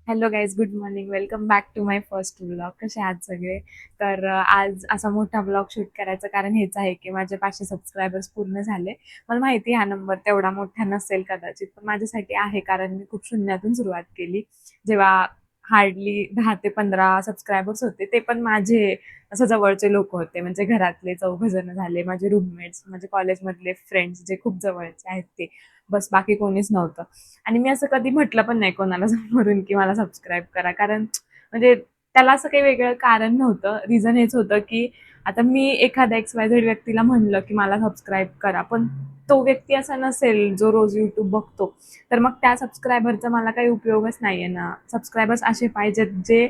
Hello guys, good morning. Welcome back to my first vlog. कसे आहात सगळे? आज असा मोठा ब्लॉग शूट करायचं कारण हेच आहे की माझे 500 सबस्क्रायबर्स पूर्ण झाले. मला माहिती हा नंबर तेवढा मोठा नसेल कदाचित, पण माझ्यासाठी आहे कारण मी खूप शून्यातून सुरुवात केली. जेव्हा हार्डली 10 ते 15 सबस्क्रायबर्स होते, ते पण माझे असं जवळचे लोक होते. म्हणजे घरातले 4 जण झाले, माझे रूममेट्स, माझे कॉलेजमधले फ्रेंड्स जे खूप जवळचे आहेत ते. बस, बाकी कोणीच नव्हतं. आणि मी असं कधी म्हटलं पण नाही कोणाला समोरून की मला सबस्क्राईब करा. कारण म्हणजे त्याला असं काही वेगळं कारण नव्हतं. रिझन हेच होतं की आता मी एखाद्या XYZ व्यक्तीला म्हणलं की मला सबस्क्राईब करा, पण तो व्यक्ती असा नसेल जो रोज YouTube बघतो, तर मग त्या सबस्क्रायबरचा मला काही उपयोगच नाहीये ना. सबस्क्रायबर्स असे पाहिजेत जे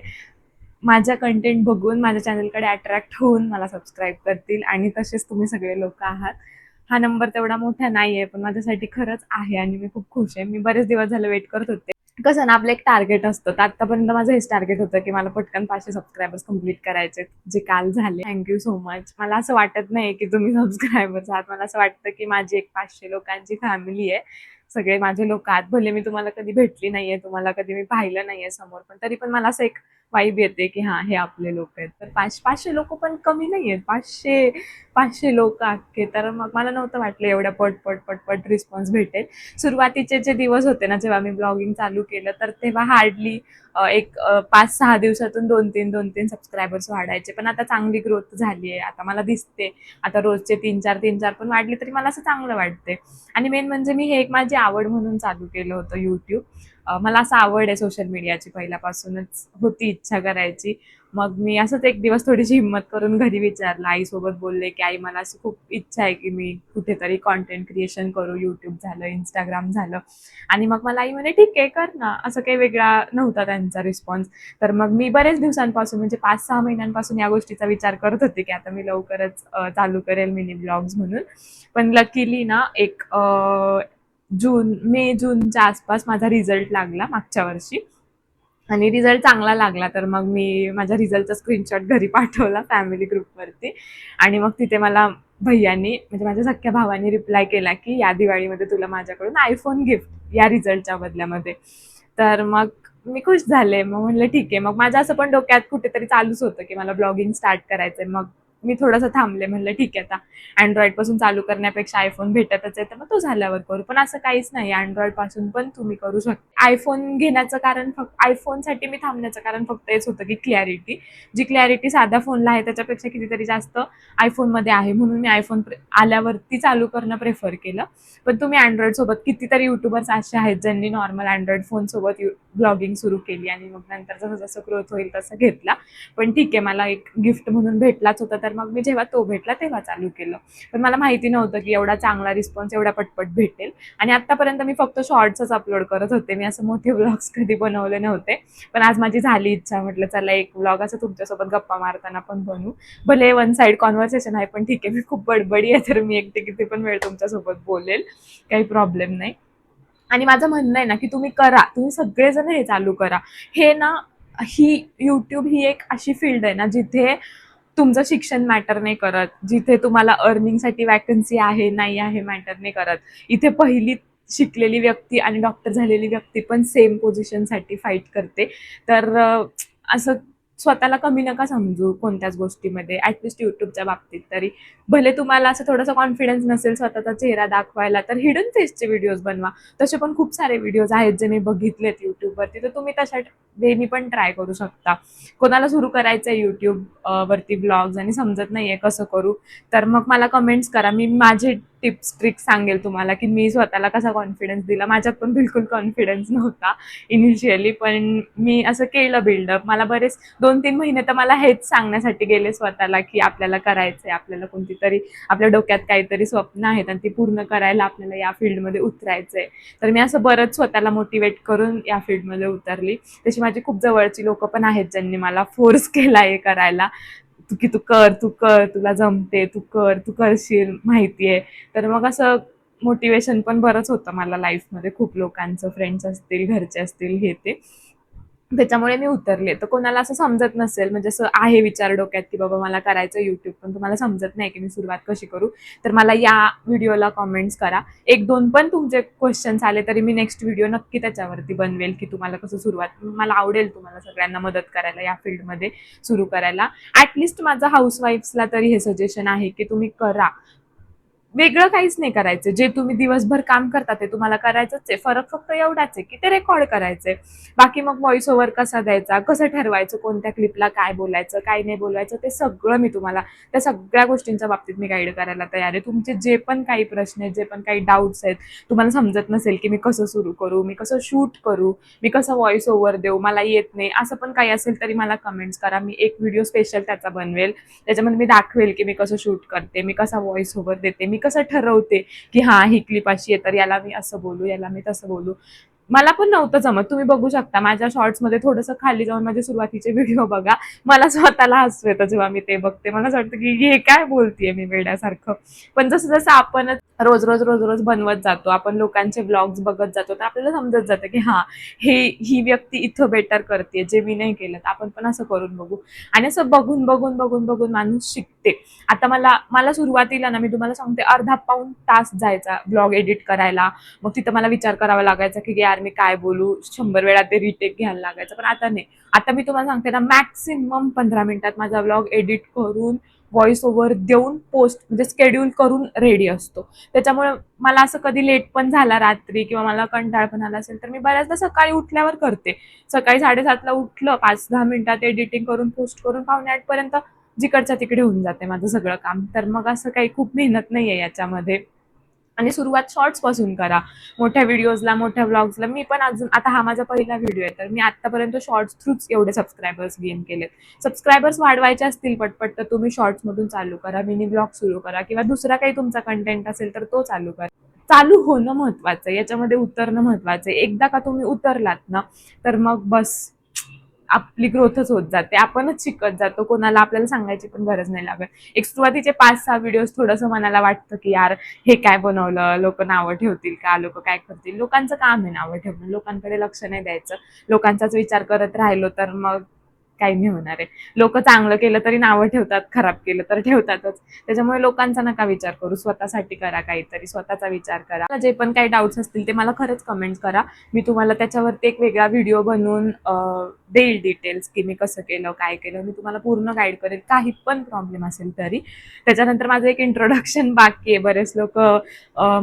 माझ्या कंटेंट बघून माझ्या चॅनलकडे अट्रॅक्ट होऊन मला सबस्क्राईब करतील, आणि तसेच तुम्ही सगळे लोक आहात. हा नंबर तेवढा मोठा नाहीये, पण माझ्यासाठी खरंच आहे आणि मी खूप खुश आहे. मी बरेच दिवस झाले वेट करत होते. कसं ना, आपलं एक टार्गेट असतं. तर आतापर्यंत माझं हेच टार्गेट होतं की मला पटकन 500 सबस्क्रायबर्स कंप्लीट करायचे, जे काल झाले. Thank you so much. मला असं वाटत नाही की तुम्ही सबस्क्रायबर्स आहात. मला असं वाटतं की माझी एक 500 लोकांची फॅमिली आहे. सगळे माझे लोक आहात. भले मी तुम्हाला कधी भेटली नाहीये, तुम्हाला कधी मी पाहिलं नाहीये समोर, पण तरी पण मला असं एक वाईब येते की हा, हे आपले लोक आहेत. तर 500 लोक पण कमी नाहीयेत. 500 लोक अख्खे. तर मग मला नव्हतं वाटलं एवढ्या पट रिस्पॉन्स भेटेल. सुरुवातीचे जे दिवस होते ना, जेव्हा मी ब्लॉगिंग चालू केलं, तर तेव्हा हार्डली 5-6 दिवसातून 2-3 सबस्क्रायबर्स वाढायचे. पण आता चांगली ग्रोथ झाली आहे. आता मला दिसते. आता रोजचे 3-4 पण वाढले तरी मला असं चांगलं वाटते. आणि मेन म्हणजे मी हे एक माझी आवड म्हणून चालू केलं होतं YouTube. मला असं आवड आहे सोशल मीडियाची, पहिल्यापासूनच होती इच्छा करायची. मग मी असंच एक दिवस थोडीशी हिंमत करून घरी विचारलं. आईसोबत बोलले की आई, मला अशी खूप इच्छा आहे की मी कुठेतरी कॉन्टेंट क्रिएशन करू. YouTube झालं, Instagram झालं. आणि मग मला आई म्हणे ठीक आहे, कर ना. असं काही वेगळा नव्हता त्यांचा रिस्पॉन्स. तर मग मी बरेच दिवसांपासून, म्हणजे 5-6 महिन्यांपासून या गोष्टीचा विचार करत होते की आता मी लवकरच चालू करेल मिनी ब्लॉग्स म्हणून. पण लकीली ना, एक जूनच्या आसपास माझा रिझल्ट लागला मागच्या वर्षी. आणि रिझल्ट चांगला लागला, तर मग मी माझ्या रिझल्टचा स्क्रीनशॉट घरी पाठवला फॅमिली ग्रुपवरती. आणि मग तिथे मला भैयानी, म्हणजे माझ्या सख्ख्या भावानी रिप्लाय केला की या दिवाळीमध्ये तुला माझ्याकडून आयफोन गिफ्ट या रिझल्टच्या बदल्यामध्ये. तर मग मी खुश झाले. मग म्हणलं ठीक आहे. मग माझं असं पण डोक्यात कुठेतरी चालूच होतं की मला ब्लॉगिंग स्टार्ट करायचंय. मग मी थोडंसं थांबले. म्हणलं ठीक आहे, आता अँड्रॉइड पासून चालू करण्यापेक्षा आयफोन भेटतच आहे, तर मग तो झाल्यावर करू. पण असं काहीच नाही, अँड्रॉइड पासून पण तुम्ही करू शकता. आयफोन घेण्याचं कारण, फक्त आयफोनसाठी मी थांबण्याचं कारण फक्त हेच होतं की क्लॅरिटी. जी क्लॅरिटी साध्या फोनला आहे त्याच्यापेक्षा कितीतरी जास्त आयफोनमध्ये आहे, म्हणून मी आयफोन आल्यावरती चालू करणं प्रेफर केलं. पण तुम्ही अँड्रॉइड सोबत, कितीतरी युट्यूबर्स असे आहेत ज्यांनी नॉर्मल अँड्रॉइड फोन सोबत ब्लॉगिंग सुरू केली आणि मग नंतर जसं जसं ग्रोथ होईल तसं घेतला. पण ठीक आहे, मला एक गिफ्ट म्हणून भेटलाच होता, तर मग मी जेव्हा तो भेटला तेव्हा चालू केलं. पण मला माहिती नव्हतं की एवढा चांगला रिस्पॉन्स एवढा पटपट भेटेल. आणि आतापर्यंत मी फक्त शॉर्ट्सच अपलोड करत होते. मी असं मोठे व्लॉग्स कधी बनवले नव्हते. पण आज माझी झाली इच्छा, म्हटलं चला एक व्लॉग असं तुमच्यासोबत गप्पा मारताना पण बनवू. भले वन साइड कॉन्व्हर्सेशन आहे, पण ठीक आहे, मी खूप बडबडी आहे, तर मी एकटे किती पण वेळ तुमच्यासोबत बोलेल, काही प्रॉब्लेम नाही. आणि माझं म्हणणं आहे ना की तुम्ही करा, तुम्ही सगळेजण हे चालू करा. हे ना, ही YouTube ही एक अशी फील्ड आहे ना, जिथे तुमचं शिक्षण मॅटर नाही करत, जिथे तुम्हाला अर्निंगसाठी वॅकन्सी आहे नाही आहे मॅटर नाही करत. इथे पहिली शिकलेली व्यक्ती आणि डॉक्टर झालेली व्यक्ती पण सेम पोझिशनसाठी फाईट करते. तर असं स्वतःला कमी नका समजू कोणत्याच गोष्टीमध्ये, ॲटलिस्ट यूट्यूबच्या बाबतीत तरी. भले तुम्हाला असं थोडंसं कॉन्फिडन्स नसेल स्वतःचा चेहरा दाखवायला, तर हिडन फेसचे व्हिडिओज बनवा. तसे पण खूप सारे व्हिडिओज आहेत जे मी बघितलेत यूट्यूबवरती, तर तुम्ही तशा वेनी पण ट्राय करू शकता. कोणाला सुरू करायचं आहे यूट्यूब वरती ब्लॉग्स आणि समजत नाहीये कसं करू, तर मग मला कमेंट्स करा. मी माझे टिप्स ट्रिक्स सांगेल तुम्हाला की मी स्वतःला कसा कॉन्फिडन्स दिला. माझ्यात पण बिलकुल कॉन्फिडन्स नव्हता इनिशियली, पण मी असं केलं बिल्डअप. मला बरेच 2-3 महिने तर मला हेच सांगण्यासाठी गेले स्वतःला की आपल्याला करायचंय, आपल्याला कोणती तरी आपल्या डोक्यात काहीतरी स्वप्न आहेत आणि ती पूर्ण करायला आपल्याला या फील्डमध्ये उतरायचंय. तर मी असं बरंच स्वतःला मोटिवेट करून या फील्डमध्ये उतरली. तशी माझी खूप जवळची लोक पण आहेत ज्यांनी मला फोर्स केला हे करायला, की तू कर, तू कर, तुला जमते, तू कर, तू करशील, माहितीये. तर मग असं मोटिवेशन पण बरंच होतं मला लाईफमध्ये, खूप लोकांचं, फ्रेंड्स असतील, घरचे असतील, हे ते. त्याच्यामुळे मी उतरले. तर कोणाला असं समजत नसेल, म्हणजे असं आहे विचार डोक्यात, की बाबा मला करायचं YouTube, पण तुम्हाला समजत नाही की मी सुरुवात कशी करू, तर मला या व्हिडिओला कमेंट्स करा. 1-2 पण तुमचे क्वेश्चन्स आले तरी मी नेक्स्ट व्हिडिओ नक्की त्याच्यावरती बनवेल, की तुम्हाला कसं सुरुवात, मला आवडेल तुम्हाला सगळ्यांना मदत करायला या फील्डमध्ये सुरू करायला. ॲट माझं हाऊसवाईफ्सला तरी हे सजेशन आहे, की तुम्ही करा. वेगळं काहीच नाही करायचं. जे तुम्ही दिवसभर काम करता ते तुम्हाला करायचंच आहे. फरक फक्त एवढाच आहे, की ते रेकॉर्ड करायचंय. बाकी मग व्हॉइस ओव्हर कसा द्यायचा, कसं ठरवायचं, कोणत्या क्लिपला काय बोलायचं, काय नाही बोलायचं, ते सगळं मी तुम्हाला त्या सगळ्या गोष्टींच्या बाबतीत मी गाईड करायला तयार आहे. तुमचे जे पण काही प्रश्न आहेत, जे पण काही डाऊट्स आहेत, तुम्हाला समजत नसेल, की मी कसं सुरू करू, मी कसं शूट करू, मी कसं व्हॉइस ओव्हर देऊ, मला येत नाही, असं पण काही असेल तरी मला कमेंट्स करा. मी एक व्हिडिओ स्पेशल त्याचा बनवेल. त्याच्यामध्ये मी दाखवेल, की मी कसं शूट करते, मी कसा व्हॉइस ओव्हर देते, मी कसं ठरवते, की हा ही क्लिप अशी आहे तर याला मी असं बोलू, याला मी तसं बोलू. मला पण नव्हतं जमत. तुम्ही बघू शकता माझ्या शॉर्ट्समध्ये थोडंसं खाली जाऊन माझे सुरुवातीचे व्हिडिओ बघा. मला स्वतःला हसू येतं जेव्हा मी ते बघते. मला असं वाटतं, की हे काय बोलतेय मी वेड्यासारखं. पण जसं जसं आपण रोज रोज बनवत जातो, आपण लोकांचे व्लॉग्स बघत जातो, तर आपल्याला समजत जातं, की हा ही व्यक्ती इथं बेटर करते, जे मी नाही केलं, तर आपण पण असं करून बघू. आणि असं बघून माणूस शिकते. आता मला सुरुवातीला ना, मी तुम्हाला सांगते, अर्धा पाऊण तास जायचा ब्लॉग एडिट करायला. मग तिथं मला विचार करावा लागायचा, की यार मी काय बोलू, 100 वेळा ते रिटेक घ्यायला लागायचं. पण आता नाही. आता मी तुम्हाला सांगते ना, मॅक्सिमम 15 मिनिटात माझा ब्लॉग एडिट करून, व्हॉइस ओव्हर देऊन, पोस्ट म्हणजे शेड्यूल करून रेडी असतो. त्याच्यामुळे मला असं कधी लेट पण झाला रात्री किंवा मला कंटाळ पण आला असेल, तर मी बऱ्याचदा सकाळी उठल्यावर करते. सकाळी 7:30ला उठलं, 5-10 मिनिटात एडिटिंग करून, पोस्ट करून, 7:45 पर्यंत जिकडच्या तिकडे होऊन जाते माझं सगळं काम. तर मग असं काही खूप मेहनत नाहीये याच्यामध्ये. आणि सुरुवात शॉर्ट्स पासून करा. मोठ्या व्हिडिओजला, मोठ्या व्लॉग्सला मी पण अजून, आता हा माझा पहिला व्हिडिओ आहे, तर मी आतापर्यंत शॉर्ट्स थ्रूच एवढे सबस्क्रायबर्स गेन केलेत. सबस्क्रायबर्स वाढवायचे असतील पटपट, तर तुम्ही शॉर्ट्समधून चालू करा, मिनी ब्लॉग सुरू करा, किंवा दुसरा काही तुमचा कंटेंट असेल तर तो चालू करा. चालू होणं महत्वाचं आहे, याच्यामध्ये उतरणं महत्वाचं आहे. एकदा का तुम्ही उतरलात ना, तर मग बस आपली ग्रोथच होत जाते. आपणच शिकत जातो. कोणाला आपल्याला सांगायची पण गरज नाही लागत. एक सुरुवातीचे 5-6 व्हिडिओज थोडंसं मनाला वाटतं, की यार हे काय बनवलं, लोक नावं ठेवतील का, लोक काय करतील. लोकांचं काम आहे नावं ठेवणं. लोकांकडे लक्ष नाही द्यायचं. लोकांचाच विचार करत राहिलो तर मग काही नाही होणार आहे. लोक चांगलं केलं तरी नावं ठेवतात, खराब केलं तर ठेवतातच. त्याच्यामुळे लोकांचा नका विचार करू. स्वतःसाठी करा काहीतरी, स्वतःचा विचार करा. जे पण काही डाऊट्स असतील ते मला खरंच कमेंट करा. मी तुम्हाला त्याच्यावरती एक वेगळा व्हिडिओ बनवून देईल डिटेल्स, की मी कसं केलं, काय केलं. मी तुम्हाला पूर्ण गाईड करेल, काही पण प्रॉब्लेम असेल तरी. त्याच्यानंतर माझं एक इंट्रोडक्शन बाकी आहे. बरेच लोक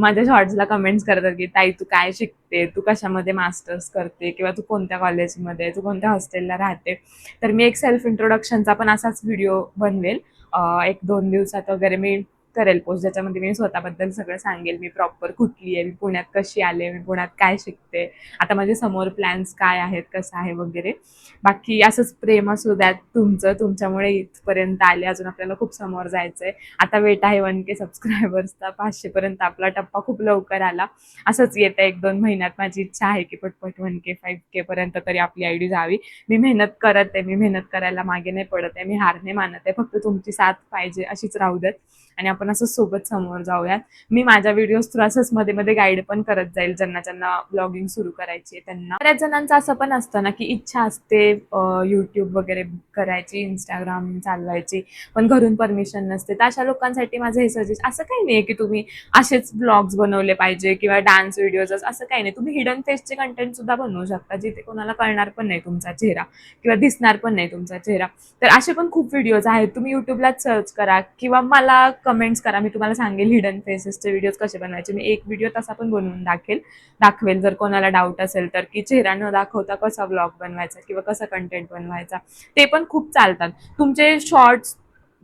माझ्या शॉर्ट्सला कमेंट्स करतात, की ताई तू काय शिकते, तू कशामध्ये मास्टर्स करते, किंवा तू कोणत्या कॉलेजमध्ये, तू कोणत्या हॉस्टेलला राहते. तर मी एक सेल्फ इंट्रोडक्शनचा पण असाच व्हिडिओ बनवेल. 1-2 दिवसात वगैरे मी करेल पोस्ट, ज्याच्यामध्ये मी स्वतःबद्दल सगळं सांगेल. मी प्रॉपर कुठली आहे, मी पुण्यात कशी आले, मी पुण्यात काय शिकते, आता माझे समोर प्लॅन्स काय आहेत, कसं आहे वगैरे. बाकी असंच प्रेम असू द्यात तुमचं. तुमच्यामुळे इथपर्यंत आले. अजून आपल्याला खूप समोर जायचंय. आता वेट आहे 1K सबस्क्रायबर्सचा. 500 पर्यंत आपला टप्पा खूप लवकर आला. असंच येत्या 1-2 महिन्यात माझी इच्छा आहे, की पटपट 1K 5K पर्यंत तरी आपली आयडी जावी. मी मेहनत करत आहे. मी मेहनत करायला मागे नाही पडत आहे. मी हार नाही मानत आहे. फक्त तुमची साथ पाहिजे, अशीच राहू देत आणि आपण असं सोबत समोर जाऊयात. मी माझ्या व्हिडिओज थ्रू असंच मध्ये मध्ये गाईड पण करत जाईल, ज्यांना ब्लॉगिंग सुरू करायची आहे त्यांना. बऱ्याच जणांचं असं पण असतं ना, की इच्छा असते युट्यूब वगैरे करायची, इंस्टाग्राम चालवायची, पण घरून परमिशन नसते. तर अशा लोकांसाठी माझं हे सजेस्ट, असं काही नाही की तुम्ही असेच ब्लॉग्स बनवले पाहिजे किंवा डान्स व्हिडिओज, असं काही नाही. तुम्ही हिडन फेसचे कंटेंट सुद्धा बनवू शकता, जिथे कोणाला कळणार पण नाही तुमचा चेहरा किंवा दिसणार पण नाही तुमचा चेहरा. तर असे पण खूप व्हिडिओज आहेत. तुम्ही युट्यूबलाच सर्च करा किंवा मला कमेंट्स करा. मी तुम्हाला सांगेल हिडन फेसेसचे व्हिडिओज कसे बनवायचे. मी एक व्हिडिओ तसा पण बनवून दाखवेल जर कोणाला डाऊट असेल तर, की चेहरा न दाखवता कसा ब्लॉग बनवायचा किंवा कसा कंटेंट बनवायचा. ते पण खूप चालतात. तुमचे शॉर्ट्स,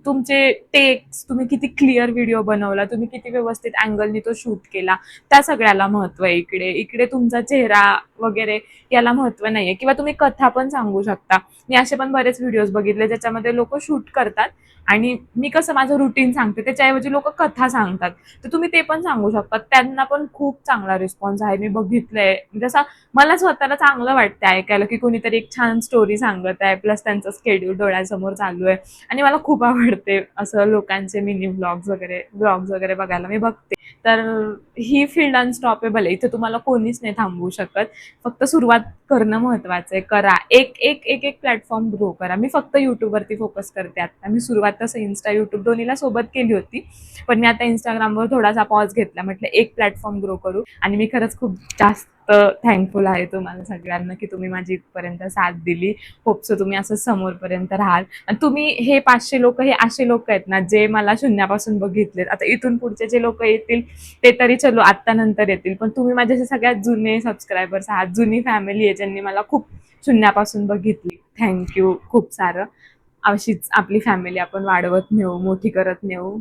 तुमचे टेक्स, तुम्ही किती क्लिअर व्हिडिओ बनवला, तुम्ही किती व्यवस्थित अँगलनी तो शूट केला, त्या सगळ्याला महत्व आहे. इकडे तुमचा चेहरा वगैरे याला महत्व नाहीये. किंवा तुम्ही कथा पण सांगू शकता. मी असे पण बरेच व्हिडिओज बघितले ज्याच्यामध्ये लोक शूट करतात आणि मी कसं माझं रुटीन सांगते, त्याच्याऐवजी लोक कथा सांगतात. तर तुम्ही ते पण सांगू शकता. त्यांना पण खूप चांगला रिस्पॉन्स आहे, मी बघितलंय. म्हणजे असं मला स्वतःला चांगलं वाटतं ऐकायला, की कोणीतरी एक छान स्टोरी सांगत आहे, प्लस त्यांचं स्केड्यूल डोळ्यासमोर चालू आहे. आणि मला खूप आवडते असं लोकांचे मिनी ब्लॉग्स वगैरे बघायला. मी बघते. तर ही फील्ड अनस्टॉपेबल आहे, इथे तुम्हाला कोणीच नाही थांबवू शकत. फक्त सुरुवात करणं महत्वाचं आहे. करा, एक एक एक एक प्लॅटफॉर्म ग्रो करा. मी फक्त युट्यूबवरती फोकस करते आता. मी सुरुवात तसं इन्स्टा युट्यूब दोन्हीला सोबत केली होती, पण मी आता इंस्टाग्रामवर थोडासा पॉज घेतला. म्हटलं एक प्लॅटफॉर्म ग्रो करू. आणि मी खरंच खूप जास्त थँकफुल आहे तुम्हाला सगळ्यांना की तुम्ही माझी इथपर्यंत साथ दिली. होप सो तुम्ही असं समोरपर्यंत राहाल. आणि तुम्ही हे 500 लोक हे असे लोक आहेत ना जे मला शून्यापासून बघितलेत. आता इथून पुढचे जे लोक येतील ते तरी चलो आत्ता नंतर येतील, पण तुम्ही माझे सगळ्यात जुने सबस्क्रायबर्स आहात, जुनी फॅमिली आहे ज्यांनी मला खूप शून्यापासून बघितली. थँक्यू खूप सारं. अशीच आपली फॅमिली आपण वाढवत नेऊ, मोठी करत नेऊ.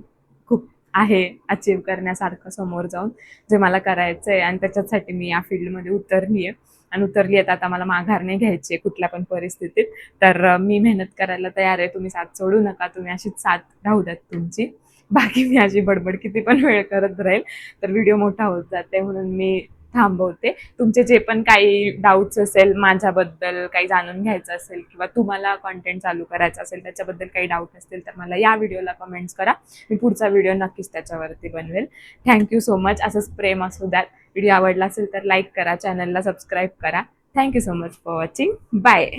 खूप आहे अचीव करण्यासारखं समोर जाऊन, जे मला करायचं आहे आणि त्याच्यासाठी मी या फील्डमध्ये उतरली आहे. आणि उतरली आहे तर आता मला माघार नाही घ्यायची आहे कुठल्या पण परिस्थितीत. तर मी मेहनत करायला तयार आहे. तुम्ही साथ सोडू नका, तुम्ही अशीच साथ राहू द्यात तुमची. बाकी मी अशी बडबड किती पण वेळ करत राहील तर व्हिडिओ मोठा होत जाते, म्हणून मी थांबवते. तुमचे जे पण काही डाऊट्स असेल माझ्याबद्दल, काही जाणून घ्यायचं असेल किंवा तुम्हाला कॉन्टेंट चालू करायचं असेल त्याच्याबद्दल काही डाऊट असतील तर मला या व्हिडिओला कमेंट्स करा. मी पुढचा व्हिडिओ नक्कीच त्याच्यावरती बनवेल. Thank you so much. असंच प्रेम असू द्यात. व्हिडिओ आवडला असेल तर लाईक करा, चॅनलला सबस्क्राईब करा. Thank you so much for watching. Bye.